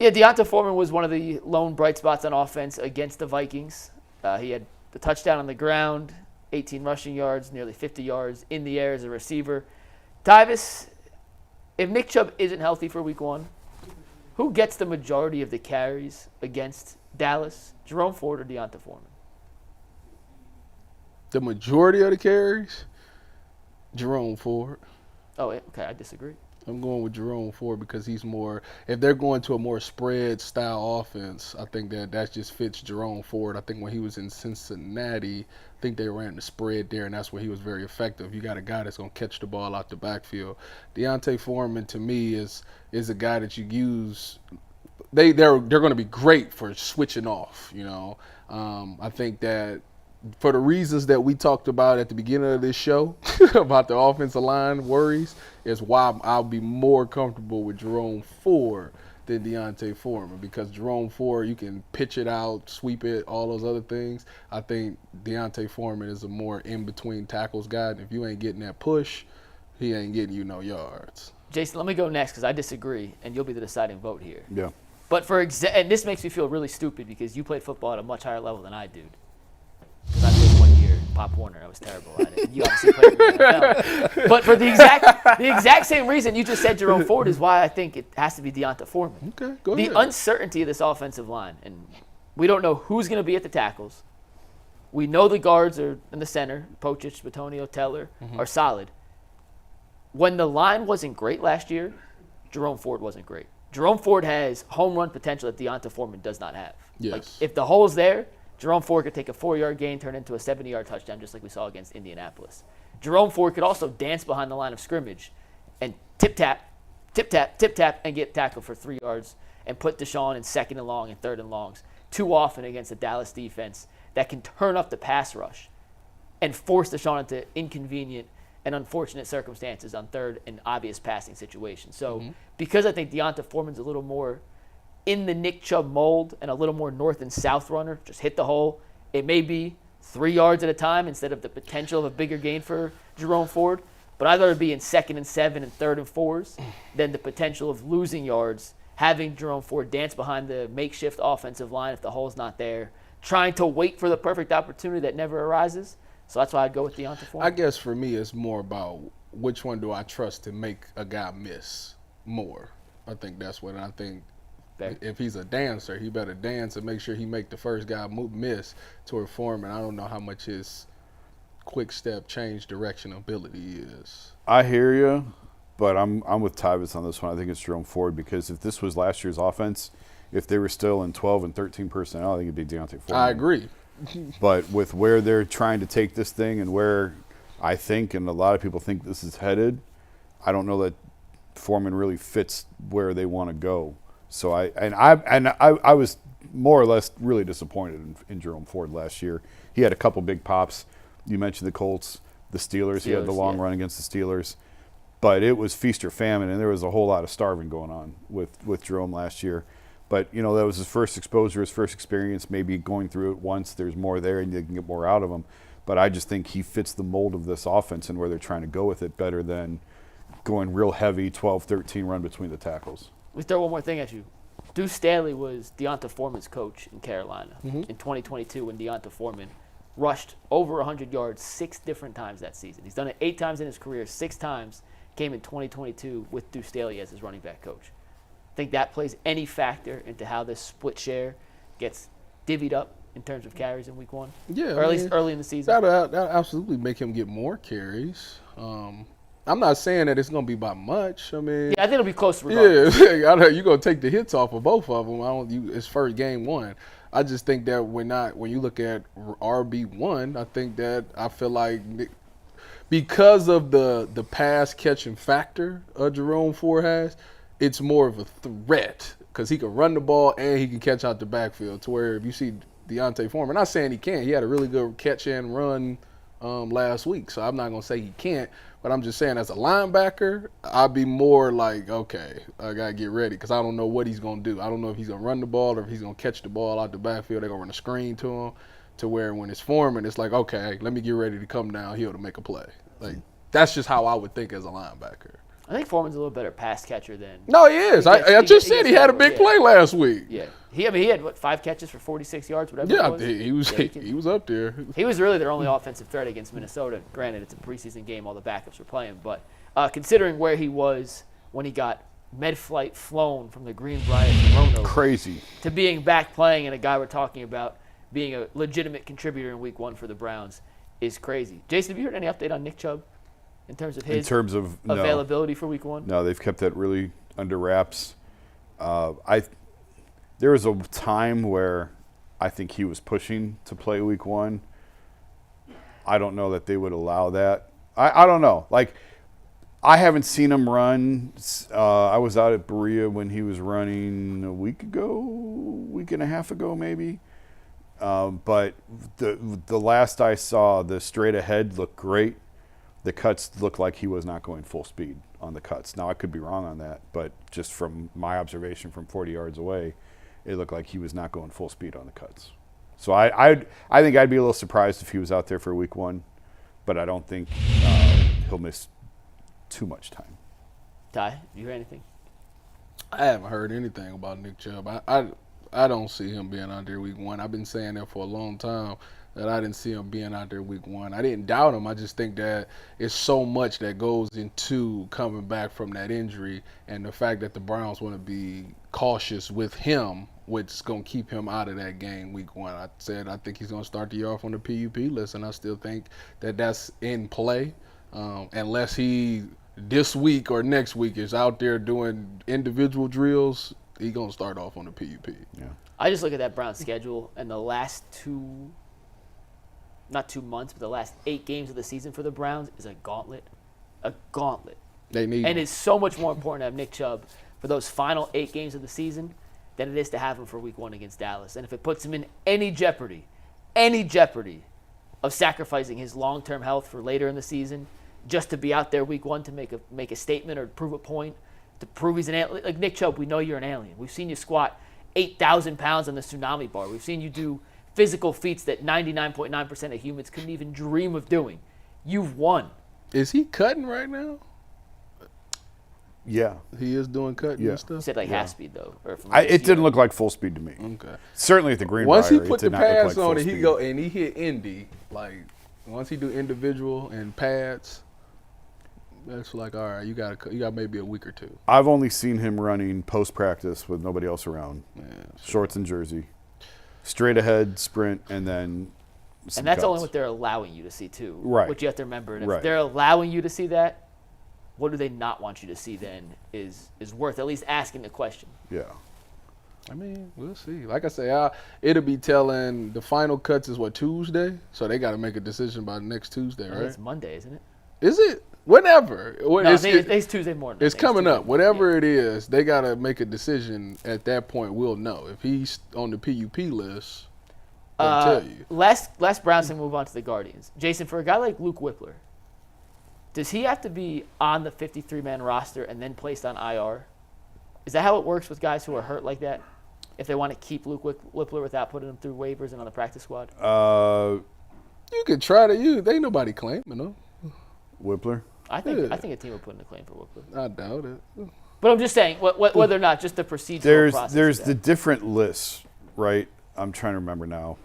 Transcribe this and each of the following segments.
Yeah, D'Onta Foreman was one of the lone bright spots on offense against the Vikings. He had the touchdown on the ground, 18 rushing yards, nearly 50 yards in the air as a receiver. Tyvis, if Nick Chubb isn't healthy for week 1, who gets the majority of the carries against Dallas, Jerome Ford or D'Onta Foreman? The majority of the carries, Jerome Ford. Oh, okay, I disagree. I'm going with Jerome Ford because he's more – if they're going to a more spread-style offense, I think that just fits Jerome Ford. I think when he was in Cincinnati, I think they ran the spread there, and that's where he was very effective. You got a guy that's going to catch the ball out the backfield. D'Onta Foreman, to me, is a guy that you use – they're going to be great for switching off, you know. I think that for the reasons that we talked about at the beginning of this show about the offensive line worries is why I'll be more comfortable with Jerome Ford than D'Onta Foreman, because Jerome Ford, you can pitch it out, sweep it, all those other things. I think D'Onta Foreman is a more in-between tackles guy, and if you ain't getting that push, he ain't getting you no yards. Jason, let me go next because I disagree, and you'll be the deciding vote here. Yeah. But and this makes me feel really stupid because you played football at a much higher level than I do. Because I played 1 year in Pop Warner. I was terrible at it. You obviously played in the NFL. But for the exact same reason you just said Jerome Ford is why I think it has to be D'Onta Foreman. Okay, go the ahead. uncertainty of this offensive line, and we don't know who's going to be at the tackles. We know the guards are in the center, Pochich, Batonio, Teller, are solid. When the line wasn't great last year, Jerome Ford wasn't great. Jerome Ford has home run potential that D'Onta Foreman does not have. Yes. Like, if the hole's there, Jerome Ford could take a 4-yard gain, turn into a 70-yard touchdown, just like we saw against Indianapolis. Jerome Ford could also dance behind the line of scrimmage and tip-tap, and get tackled for 3 yards and put Deshaun in 2nd and long and 3rd and longs too often against the Dallas defense that can turn up the pass rush and force Deshaun into inconvenient and unfortunate circumstances on 3rd and obvious passing situations. So because I think D'Onta Foreman's a little more in the Nick Chubb mold and a little more north and south runner, just hit the hole. It may be 3 yards at a time instead of the potential of a bigger gain for Jerome Ford, but I'd rather be in 2nd and 7 and 3rd and 4s than the potential of losing yards, having Jerome Ford dance behind the makeshift offensive line if the hole's not there, trying to wait for the perfect opportunity that never arises. So that's why I'd go with D'Onta Foreman. I guess for me, it's more about which one do I trust to make a guy miss more. I think that's what I think. If he's a dancer, he better dance and make sure he make the first guy miss toward Foreman. I don't know how much his quick step change direction ability is. I hear you, but I'm with Tyvis on this one. I think it's Jerome Ford, because if this was last year's offense, if they were still in 12 and 13 personnel, I think it'd be D'Onta Foreman. I agree. But with where they're trying to take this thing and where I think and a lot of people think this is headed, I don't know that Foreman really fits where they want to go. So I was more or less really disappointed in Jerome Ford last year. He had a couple big pops. You mentioned the Colts, the Steelers. He had the long run against the Steelers. But it was feast or famine, and there was a whole lot of starving going on with Jerome last year. But, you know, that was his first exposure, his first experience, maybe going through it once. There's more there, and you can get more out of him. But I just think he fits the mold of this offense and where they're trying to go with it better than going real heavy 12-13 run between the tackles. Let me throw one more thing at you. Deuce Staley was D'Onta Foreman's coach in Carolina in 2022 when D'Onta Foreman rushed over 100 yards 6 different times that season. He's done it 8 times in his career. 6 times came in 2022 with Deuce Staley as his running back coach. I think that plays any factor into how this split share gets divvied up in terms of carries in week 1? Yeah. Or at least early in the season? That'll absolutely make him get more carries. I'm not saying that it's going to be by much. I mean, yeah, I think it'll be close regardless. Yeah, you're going to take the hits off of both of them. It's first game 1. I just think that when you look at RB1, I feel like because of the pass catching factor Jerome Ford has, it's more of a threat because he can run the ball and he can catch out the backfield, to where if you see D'Onta Foreman, I'm not saying he can't. He had a really good catch and run last week, so I'm not going to say he can't. But I'm just saying, as a linebacker, I'd be more like, okay, I got to get ready because I don't know what he's going to do. I don't know if he's going to run the ball or if he's going to catch the ball out the backfield. They're going to run a screen to him, to where when it's Foreman, it's like, okay, let me get ready to come downhill to make a play. Like, that's just how I would think as a linebacker. I think Foreman's a little better pass catcher than. No, he is. I just said he had a big play last week. Yeah. He had, what, 5 catches for 46 yards, whatever it was? Yeah, he was up there. He was really their only offensive threat against Minnesota. Granted, it's a preseason game. All the backups were playing. But considering where he was when he got med-flight flown from the Greenbrier to Roanoke. Crazy. To being back playing and a guy we're talking about being a legitimate contributor in week 1 for the Browns is crazy. Jason, have you heard any update on Nick Chubb in terms of his availability for week 1? No, they've kept that really under wraps. There was a time where I think he was pushing to play week 1. I don't know that they would allow that. I don't know. Like, I haven't seen him run. I was out at Berea when he was running a week and a half ago maybe. But the last I saw, the straight ahead looked great. The cuts looked like he was not going full speed on the cuts. Now, I could be wrong on that, but just from my observation from 40 yards away, it looked like he was not going full speed on the cuts. So I think I'd be a little surprised if he was out there for week 1, but I don't think he'll miss too much time. Ty, you hear anything? I haven't heard anything about Nick Chubb. I don't see him being out there week 1. I've been saying that for a long time, that I didn't see him being out there week 1. I didn't doubt him. I just think that it's so much that goes into coming back from that injury, and the fact that the Browns want to be cautious with him, which is going to keep him out of that game week 1. I said I think he's going to start the year off on the PUP list, and I still think that that's in play, unless he this week or next week is out there doing individual drills. He's going to start off on the PUP. Yeah. I just look at that Browns schedule, and the last not 2 months, but the last 8 games of the season for the Browns is a gauntlet. A gauntlet. They need And him. it's so much more important to have Nick Chubb for those final 8 games of the season than it is to have him for week 1 against Dallas. And if it puts him in any jeopardy of sacrificing his long-term health for later in the season just to be out there week 1 to make a statement or prove a point, to prove he's an alien. Like Nick Chubb, we know you're an alien. We've seen you squat 8,000 pounds on the tsunami bar. We've seen you do physical feats that 99.9% of humans couldn't even dream of doing. You've won. Is he cutting right now? Yeah. He is doing cutting and stuff? You said half speed, though. Or from It didn't look like full speed to me. Okay. Certainly at the Greenbrier. Once he put the it did not look pads like full on it, speed. he go and he hit Indy. Like once he do individual and pads, that's like, all right, you got maybe a week or 2. I've only seen him running post practice with nobody else around. Yeah, Shorts and jersey, straight ahead sprint, and then. And that's cuts. only what they're allowing you to see too. Right. What you have to remember. And if Right. they're allowing you to see that, what do they not want you to see then is worth at least asking the question. Yeah. I mean, we'll see. Like I say, it'll be telling the final cuts is Tuesday, so they got to make a decision by next Tuesday, I think right? it's Monday, isn't it? Is it? Whenever. No, I think it's Tuesday morning. It's coming up. Whatever Yeah. it is, they got to make a decision. At that point, we'll know. If he's on the PUP list, they'll tell you. Last Browns thing, move on to the Guardians. Jason, for a guy like Luke Whippler, does he have to be on the 53-man roster and then placed on IR? Is that how it works with guys who are hurt like that? If they want to keep Luke Whippler without putting him through waivers and on the practice squad? You could try to use. Ain't nobody claiming them. Whippler. I think a team will put in a claim for Whippler. I doubt it. But I'm just saying, whether or not, just the procedural process. There's of the that. different lists, right? I'm trying to remember now.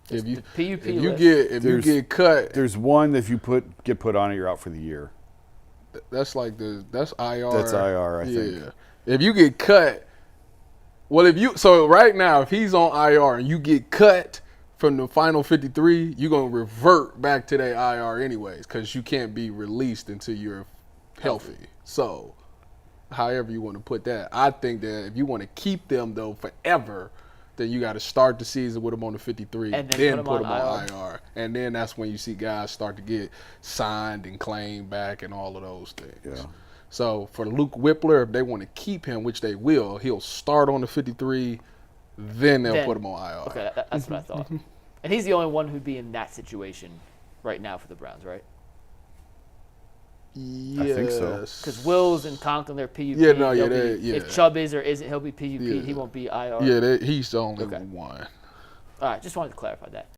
If you the PUP if you list. you get cut, There's one that if you get put on it, you're out for the year. that's like that's IR. That's IR, I think. Yeah. If you get cut, so right now if he's on IR and you get cut from the final 53, you're gonna revert back to that IR anyways because you can't be released until you're healthy. So, however you want to put that, I think that if you want to keep them though forever, then you got to start the season with them on the 53, And then put them them on IR. IR, and then that's when you see guys start to get signed and claimed back and all of those things. Yeah. So for Luke Whippler, if they want to keep him, which they will, he'll start on the 53, then they'll put him on IR. Okay, that's what I thought. And he's the only one who'd be in that situation right now for the Browns, right? Yes. I think so. Because Wills and Conklin, they're PUP. Yeah, no, yeah, They'll be- yeah. If Chubb is or isn't, he'll be PUP. Yeah. He won't be IR. Yeah, he's the only Okay. one. All right, just wanted to clarify that.